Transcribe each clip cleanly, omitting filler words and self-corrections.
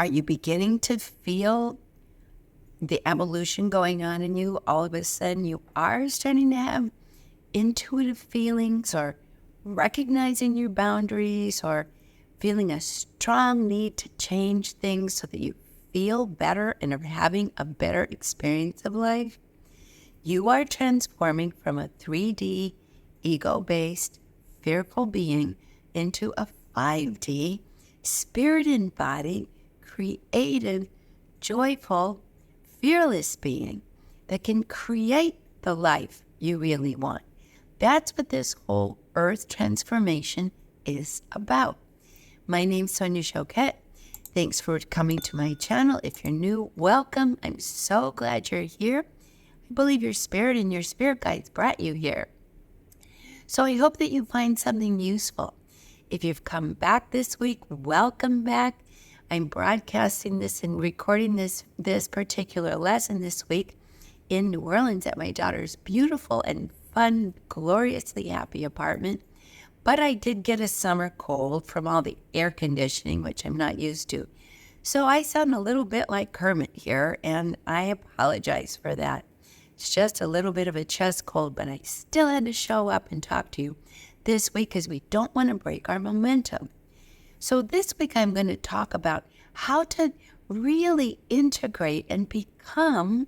Are you beginning to feel the evolution going on in you? All of a sudden, you are starting to have intuitive feelings, or recognizing your boundaries, or feeling a strong need to change things so that you feel better and are having a better experience of life. You are transforming from a 3D, ego-based, fearful being into a 5D, spirit-embodied, creative, joyful, fearless being that can create the life you really want. That's what this whole earth transformation is about. My name's Sonia Choquette. Thanks for coming to my channel. If you're new, welcome. I'm so glad you're here. I believe your spirit and your spirit guides brought you here. So I hope that you find something useful. If you've come back this week, welcome back. I'm broadcasting this and recording this particular lesson this week in New Orleans at my daughter's beautiful and fun, gloriously happy apartment. But I did get a summer cold from all the air conditioning, which I'm not used to. So I sound a little bit like Kermit here, and I apologize for that. It's just a little bit of a chest cold, but I still had to show up and talk to you this week because we don't want to break our momentum. So this week I'm going to talk about how to really integrate and become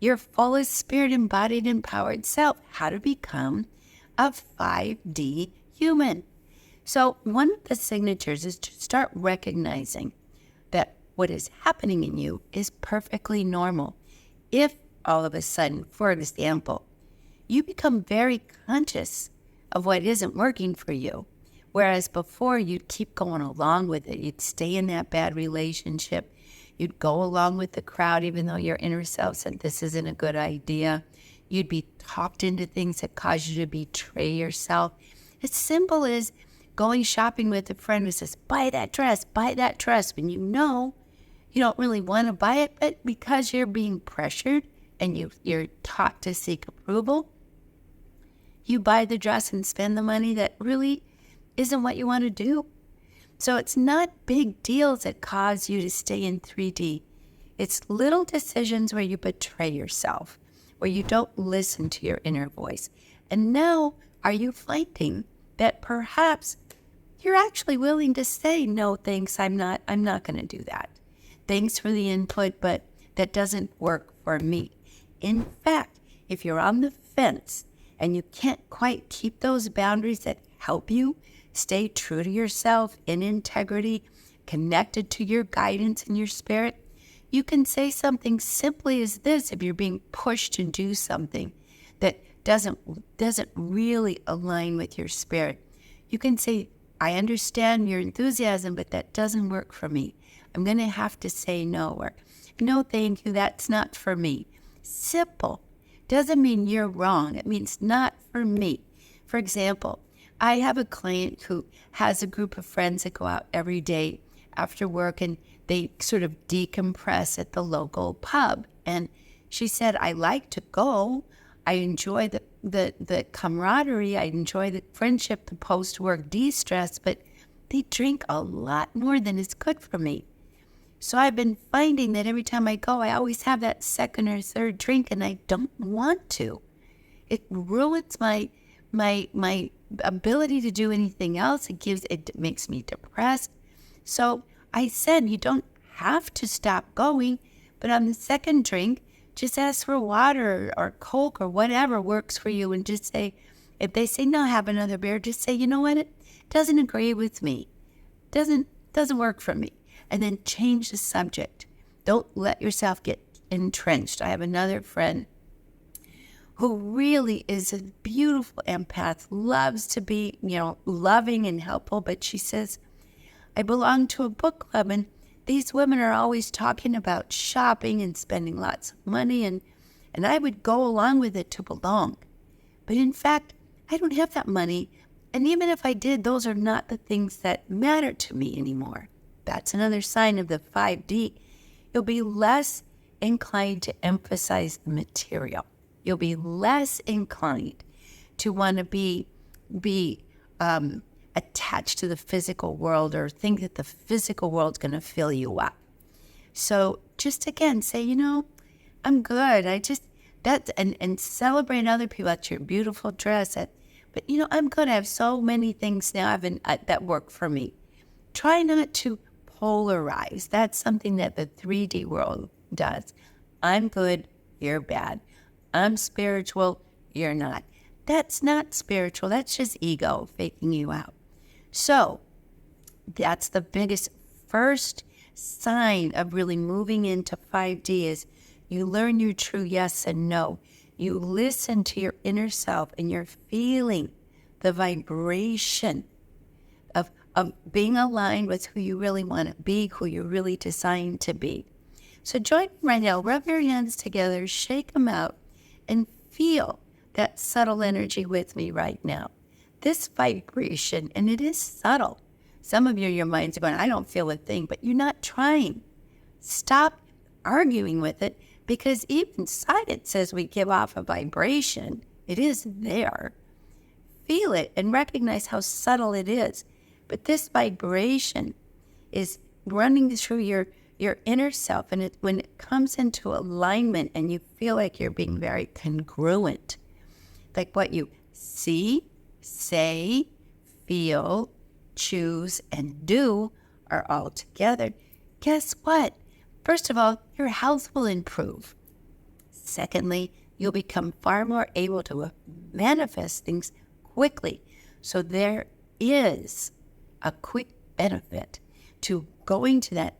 your fullest spirit-embodied, empowered self, how to become a 5D human. So one of the signatures is to start recognizing that what is happening in you is perfectly normal. If all of a sudden, for example, you become very conscious of what isn't working for you, whereas before you'd keep going along with it, you'd stay in that bad relationship, you'd go along with the crowd even though your inner self said this isn't a good idea, you'd be talked into things that cause you to betray yourself. As simple as going shopping with a friend who says, buy that dress, when you know you don't really want to buy it, but because you're being pressured and you're taught to seek approval, you buy the dress and spend the money that really isn't what you want to do. So it's not big deals that cause you to stay in 3D. It's little decisions where you betray yourself, where you don't listen to your inner voice. And now, are you finding that perhaps you're actually willing to say, no, thanks, I'm not going to do that. Thanks for the input, but that doesn't work for me. In fact, if you're on the fence and you can't quite keep those boundaries that help you stay true to yourself, in integrity, connected to your guidance and your spirit, you can say something simply as this if you're being pushed to do something that doesn't really align with your spirit. You can say, I understand your enthusiasm, but that doesn't work for me. I'm going to have to say no, or no, thank you, that's not for me. Simple. Doesn't mean you're wrong. It means not for me. For example, I have a client who has a group of friends that go out every day after work and they sort of decompress at the local pub. And she said, I like to go. I enjoy the camaraderie. I enjoy the friendship, the post-work de-stress, but they drink a lot more than is good for me. So I've been finding that every time I go, I always have that second or third drink, and I don't want to. It ruins my ability to do anything else. It makes me depressed. So I said, you don't have to stop going, but on the second drink, just ask for water or Coke or whatever works for you, and just say, if they say no, have another beer, just say, you know what, it doesn't agree with me. Doesn't work for me. And then change the subject. Don't let yourself get entrenched. I have another friend who really is a beautiful empath, loves to be, loving and helpful, but she says, I belong to a book club, and these women are always talking about shopping and spending lots of money, and I would go along with it to belong. But in fact, I don't have that money, and even if I did, those are not the things that matter to me anymore. That's another sign of the 5D. You'll be less inclined to emphasize the material. You'll be less inclined to want to be attached to the physical world or think that the physical world's going to fill you up. So just again, say, I'm good. And celebrate other people. That's your beautiful dress. But I'm good. I have so many things now that work for me. Try not to polarize. That's something that the 3D world does. I'm good, you're bad. I'm spiritual, you're not. That's not spiritual. That's just ego faking you out. So that's the biggest first sign of really moving into 5D is you learn your true yes and no. You listen to your inner self and you're feeling the vibration of being aligned with who you really want to be, who you're really designed to be. So join me right now. Rub your hands together, shake them out, and feel that subtle energy with me right now. This vibration, and it is subtle. Some of you, your minds are going, I don't feel a thing, but you're not trying. Stop arguing with it, because even inside it says we give off a vibration. It is there. Feel it and recognize how subtle it is. But this vibration is running through your inner self. And when it comes into alignment and you feel like you're being very congruent, like what you see, say, feel, choose, and do are all together, guess what? First of all, your health will improve. Secondly, you'll become far more able to manifest things quickly. So there is a quick benefit to going to that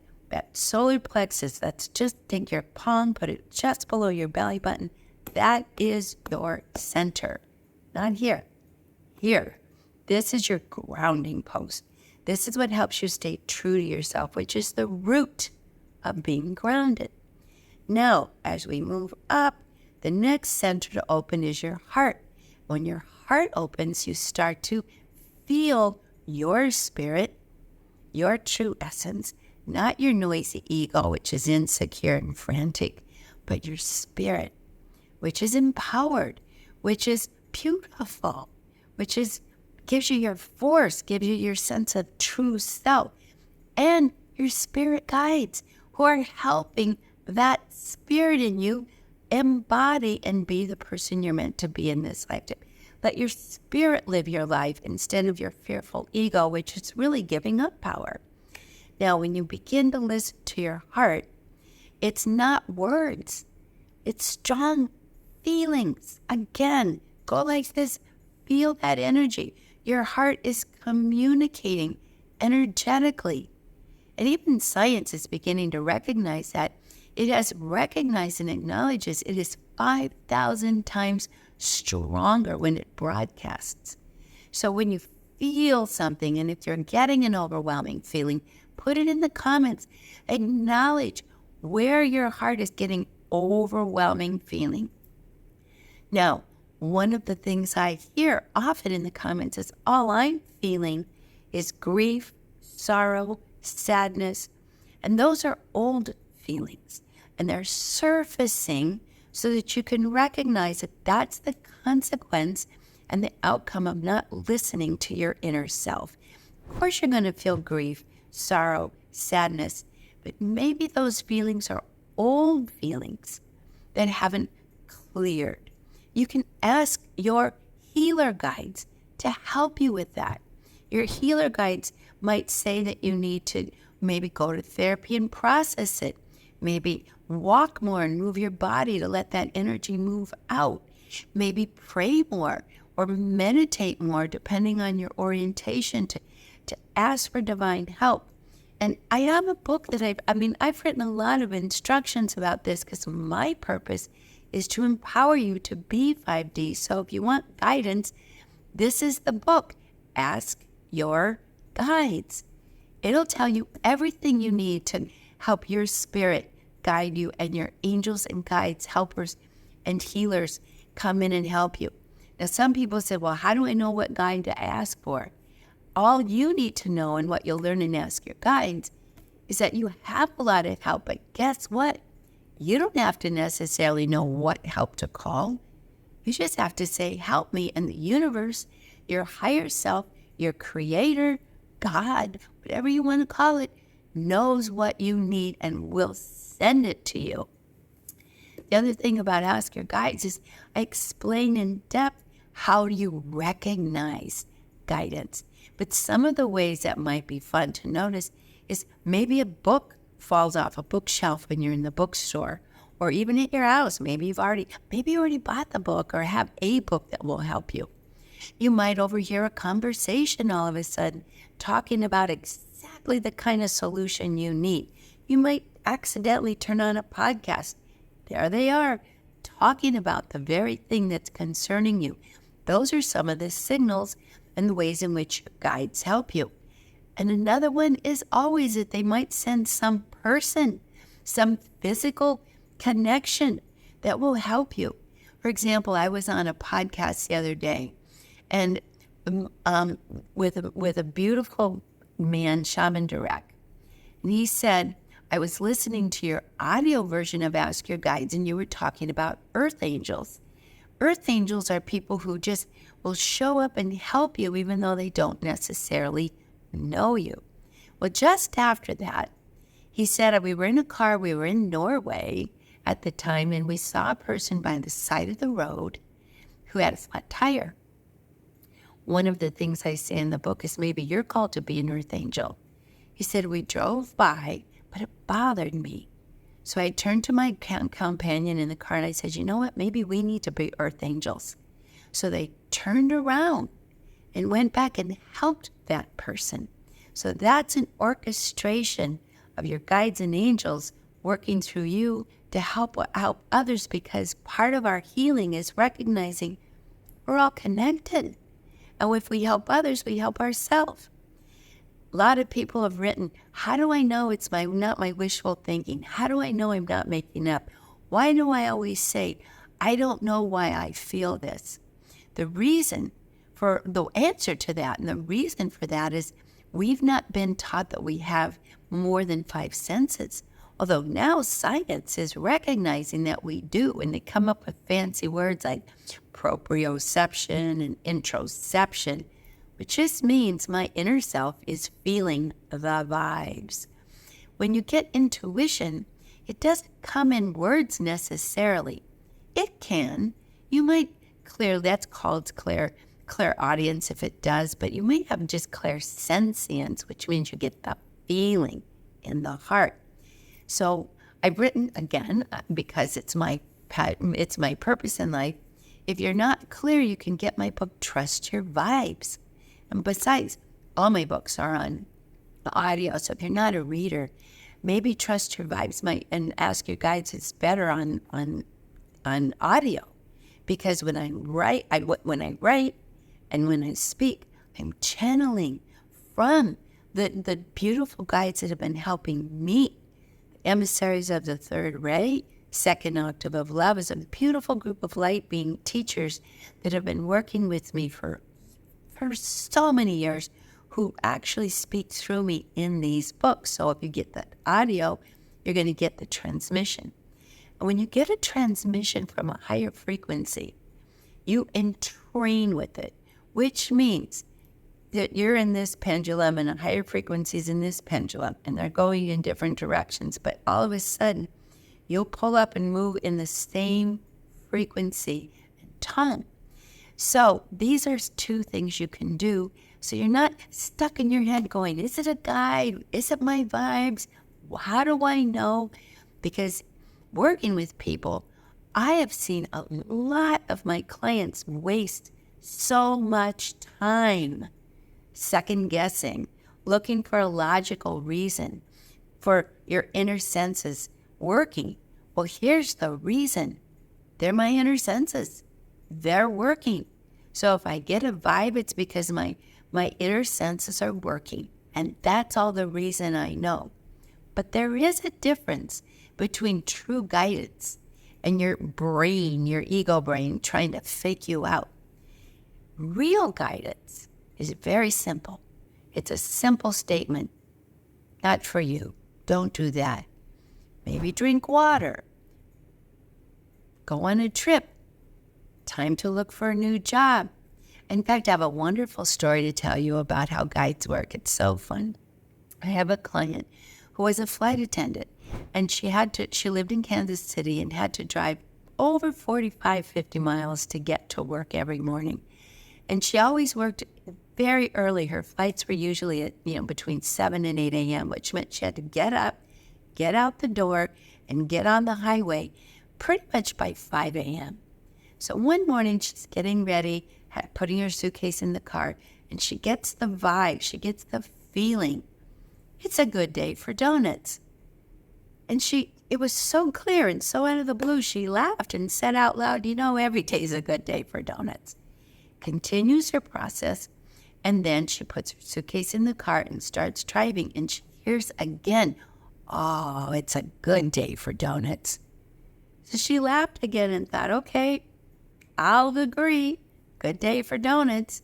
solar plexus. That's just take your palm, put it just below your belly button. That is your center. Not here. Here. This is your grounding post. This is what helps you stay true to yourself, which is the root of being grounded. Now, as we move up, the next center to open is your heart. When your heart opens, you start to feel your spirit, your true essence, not your noisy ego, which is insecure and frantic, but your spirit, which is empowered, which is beautiful, which gives you your force, gives you your sense of true self, and your spirit guides who are helping that spirit in you embody and be the person you're meant to be in this lifetime. Let your spirit live your life instead of your fearful ego, which is really giving up power. Now, when you begin to listen to your heart, it's not words. It's strong feelings. Again, go like this. Feel that energy. Your heart is communicating energetically. And even science is beginning to recognize that. It has recognized and acknowledges it is 5,000 times stronger when it broadcasts. So when you feel something, and if you're getting an overwhelming feeling, put it in the comments. Acknowledge where your heart is getting overwhelming feeling. Now, one of the things I hear often in the comments is all I'm feeling is grief, sorrow, sadness, and those are old feelings, and they're surfacing so that you can recognize that that's the consequence and the outcome of not listening to your inner self. Of course, you're going to feel grief, sorrow, sadness, but maybe those feelings are old feelings that haven't cleared. You can ask your healer guides to help you with that. Your healer guides might say that you need to maybe go to therapy and process it. Maybe walk more and move your body to let that energy move out. Maybe pray more or meditate more, depending on your orientation, to ask for divine help. And I have a book that I've written a lot of instructions about this because my purpose is to empower you to be 5D. So if you want guidance, this is the book. Ask your guides. It'll tell you everything you need to help your spirit guide you, and your angels and guides, helpers and healers come in and help you. Now, some people say, well, how do I know what guide to ask for? All you need to know, and what you'll learn and ask your guides, is that you have a lot of help. But guess what? You don't have to necessarily know what help to call. You just have to say, help me. And the universe, your higher self, your creator, God, whatever you want to call it, knows what you need and will send it to you. The other thing about Ask Your Guides is I explain in depth how do you recognize guidance. But some of the ways that might be fun to notice is maybe a book falls off a bookshelf when you're in the bookstore, or even at your house. Maybe you already bought the book or have a book that will help you. You might overhear a conversation all of a sudden talking about exactly the kind of solution you need. You might accidentally turn on a podcast. There they are, talking about the very thing that's concerning you. Those are some of the signals and the ways in which guides help you. And another one is always that they might send some person, some physical connection that will help you. For example, I was on a podcast the other day, and with a beautiful man, Shaman Direct, and he said, I was listening to your audio version of Ask Your Guides, and you were talking about earth angels. Earth angels are people who just will show up and help you even though they don't necessarily know you. Well, just after that, he said we were in a car, we were in Norway at the time, and we saw a person by the side of the road who had a flat tire. One of the things I say in the book is maybe you're called to be an earth angel. He said, we drove by, but it bothered me. So I turned to my companion in the car and I said, you know what, maybe we need to be earth angels. So they turned around and went back and helped that person. So that's an orchestration of your guides and angels working through you to help others, because part of our healing is recognizing we're all connected. And if we help others, we help ourselves. A lot of people have written, how do I know it's not my wishful thinking? How do I know I'm not making up? Why do I always say, I don't know why I feel this? The answer to that, and the reason for that is we've not been taught that we have more than 5 senses. Although now science is recognizing that we do, and they come up with fancy words like proprioception and interoception, which just means my inner self is feeling the vibes. When you get intuition, it doesn't come in words necessarily. It can. You might that's called clairaudience if it does, but you might have just clairsentience, which means you get the feeling in the heart. So I've written, again, because it's my purpose in life, if you're not clear, you can get my book, Trust Your Vibes. And besides, all my books are on audio, so if you're not a reader, maybe Trust Your Vibes and Ask Your Guides is better on audio, because when I write and when I speak, I'm channeling from the beautiful guides that have been helping me. Emissaries of the Third Ray, Second Octave of Love is a beautiful group of light being teachers that have been working with me for so many years, who actually speak through me in these books. So if you get that audio, you're going to get the transmission. And when you get a transmission from a higher frequency, you entrain with it, which means that you're in this pendulum and a higher frequencies in this pendulum, and they're going in different directions. But all of a sudden, you'll pull up and move in the same frequency and tone. So these are 2 things you can do. So you're not stuck in your head going, is it a guide? Is it my vibes? How do I know? Because working with people, I have seen a lot of my clients waste so much time second guessing, looking for a logical reason for your inner senses working. Well, here's the reason. They're my inner senses. They're working. So if I get a vibe, it's because my inner senses are working. And that's all the reason I know. But there is a difference between true guidance and your brain, your ego brain, trying to fake you out. Real guidance is very simple. It's a simple statement. Not for you. Don't do that. Maybe drink water. Go on a trip. Time to look for a new job. In fact, I have a wonderful story to tell you about how guides work. It's so fun. I have a client who was a flight attendant. And she lived in Kansas City and had to drive over 45, 50 miles to get to work every morning. And she always worked very early. Her flights were usually at, between 7 and 8 a.m., which meant she had to get up, get out the door, and get on the highway pretty much by 5 a.m. So one morning she's getting ready, putting her suitcase in the car, and she gets the vibe, she gets the feeling. It's a good day for donuts. And it was so clear and so out of the blue, she laughed and said out loud, every day's a good day for donuts. Continues her process, and then she puts her suitcase in the car and starts driving, and she hears again, oh, it's a good day for donuts. So she laughed again and thought, okay, I'll agree, good day for donuts.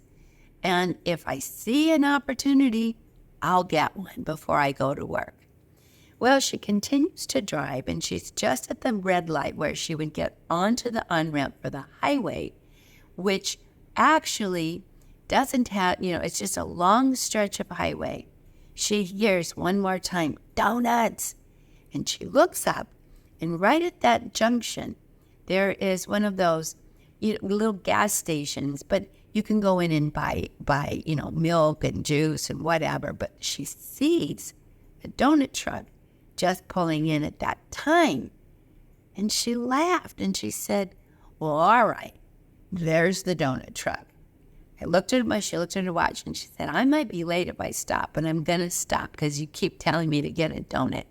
And if I see an opportunity, I'll get one before I go to work. Well, she continues to drive, and she's just at the red light where she would get onto the on-ramp for the highway, which actually doesn't have, it's just a long stretch of highway. She hears one more time, donuts. And she looks up, and right at that junction, there is one of those little gas stations, but you can go in and buy milk and juice and whatever. But she sees a donut truck just pulling in at that time. And she laughed, and she said, well, all right, there's the donut truck. She looked at her watch, and she said, I might be late if I stop, but I'm going to stop because you keep telling me to get a donut.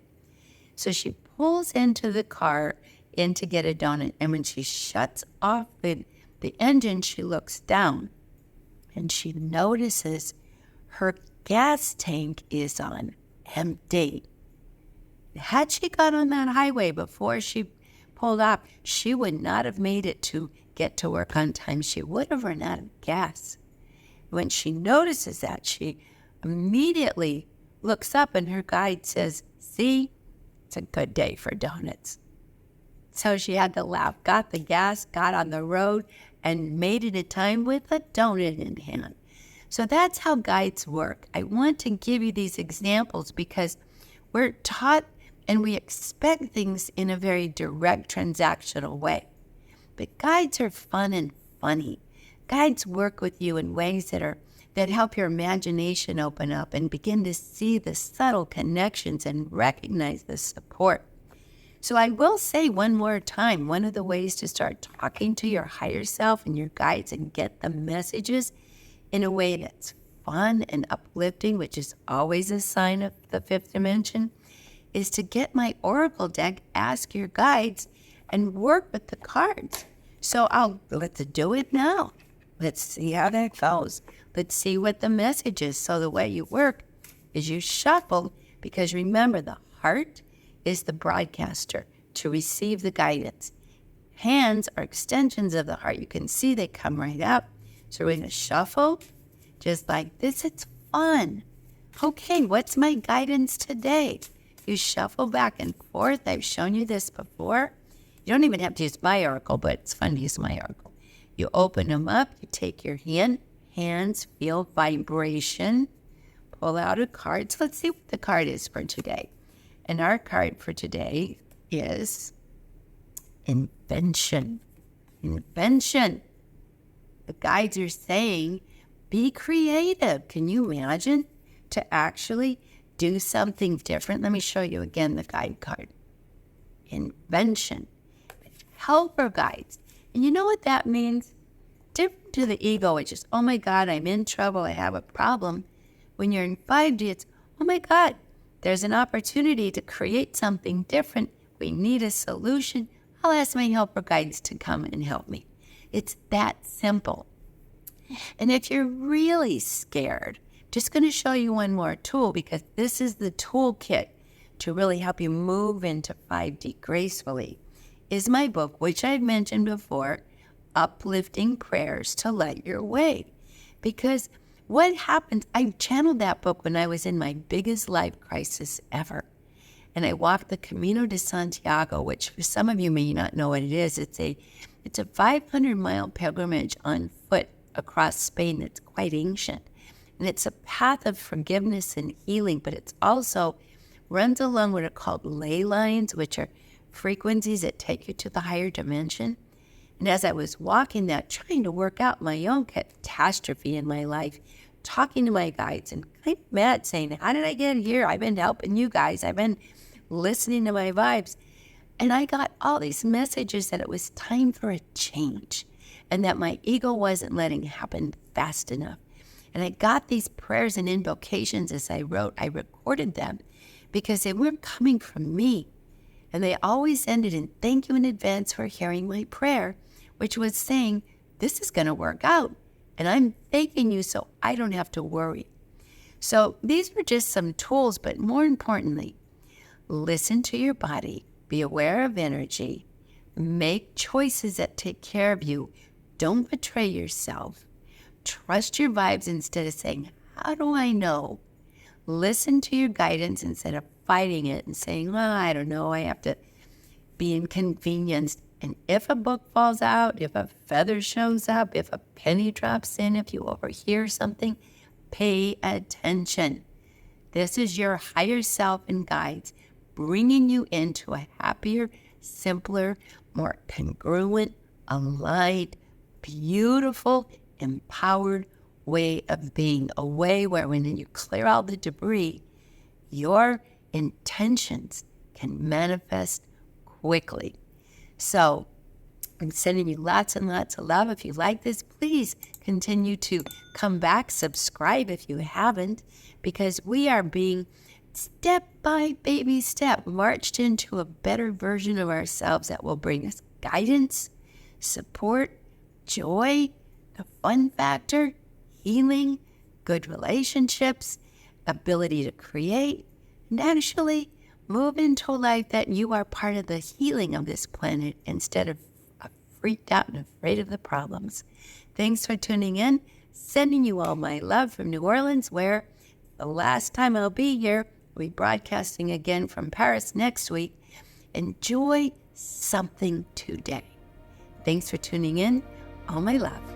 So she pulls into the car to get a donut, and when she shuts off the engine, she looks down, and she notices her gas tank is on empty. Had she got on that highway before she pulled up, she would not have made it to get to work on time. She would have run out of gas. When she notices that, she immediately looks up, and her guide says, see, it's a good day for donuts. So she had to laugh, got the gas, got on the road, and made it in time with a donut in hand. So that's how guides work. I want to give you these examples because we're taught and we expect things in a very direct, transactional way. But guides are fun and funny. Guides work with you in ways that help your imagination open up and begin to see the subtle connections and recognize the support. So I will say one more time, one of the ways to start talking to your higher self and your guides and get the messages in a way that's fun and uplifting, which is always a sign of the fifth dimension, is to get my oracle deck, ask your guides, and work with the cards. So let's do it now. Let's see how that goes. Let's see what the message is. So the way you work is you shuffle, because remember, the heart is the broadcaster to receive the guidance. Hands are extensions of the heart. You can see they come right up. So we're going to shuffle just like this. It's fun. Okay, what's my guidance today? You shuffle back and forth. I've shown you this before. You don't even have to use my oracle, but it's fun to use my oracle. You open them up. You take your hands feel vibration. Pull out a card. So let's see what the card is for today. And our card for today is invention. Invention. The guides are saying, be creative. Can you imagine to actually do something different? Let me show you again the guide card. Invention. Helper guides. And you know what that means? Different to the ego, which is, oh my God, I'm in trouble, I have a problem. When you're in 5D, it's, oh my God, there's an opportunity to create something different. We need a solution. I'll ask my helper guides to come and help me. It's that simple. And if you're really scared, just going to show you one more tool, because this is the toolkit to really help you move into 5D gracefully, is my book, which I've mentioned before, Uplifting Prayers to Light Your Way. Because what happens, I channeled that book when I was in my biggest life crisis ever. And I walked the Camino de Santiago, which for some of you may not know what it is. It's a 500-mile pilgrimage on foot across Spain that's quite ancient. And it's a path of forgiveness and healing, but it's also runs along what are called ley lines, which are frequencies that take you to the higher dimension. And as I was walking that, trying to work out my own catastrophe in my life, talking to my guides and kind of mad, saying, how did I get here? I've been helping you guys. I've been listening to my vibes. And I got all these messages that it was time for a change and that my ego wasn't letting it happen fast enough. And I got these prayers and invocations as I wrote. I recorded them because they weren't coming from me. And they always ended in thank you in advance for hearing my prayer, which was saying, this is going to work out. And I'm thanking you so I don't have to worry. So these were just some tools, but more importantly, listen to your body, be aware of energy, make choices that take care of you. Don't betray yourself. Trust your vibes instead of saying, how do I know? Listen to your guidance instead of fighting it and saying, well, I don't know, I have to be inconvenienced. And if a book falls out, if a feather shows up, if a penny drops in, if you overhear something, pay attention. This is your higher self and guides bringing you into a happier, simpler, more congruent, aligned, beautiful, empowered way of being. A way where when you clear out the debris, your intentions can manifest quickly. So I'm sending you lots and lots of love. If you like this, please continue to come back, subscribe if you haven't, because we are being step by baby step marched into a better version of ourselves that will bring us guidance, support, joy, the fun factor, healing, good relationships, ability to create, and actually move into a life that you are part of the healing of this planet instead of freaked out and afraid of the problems. Thanks for tuning in. Sending you all my love from New Orleans, where the last time I'll be here, we'll be broadcasting again from Paris next week. Enjoy something today. Thanks for tuning in. All my love.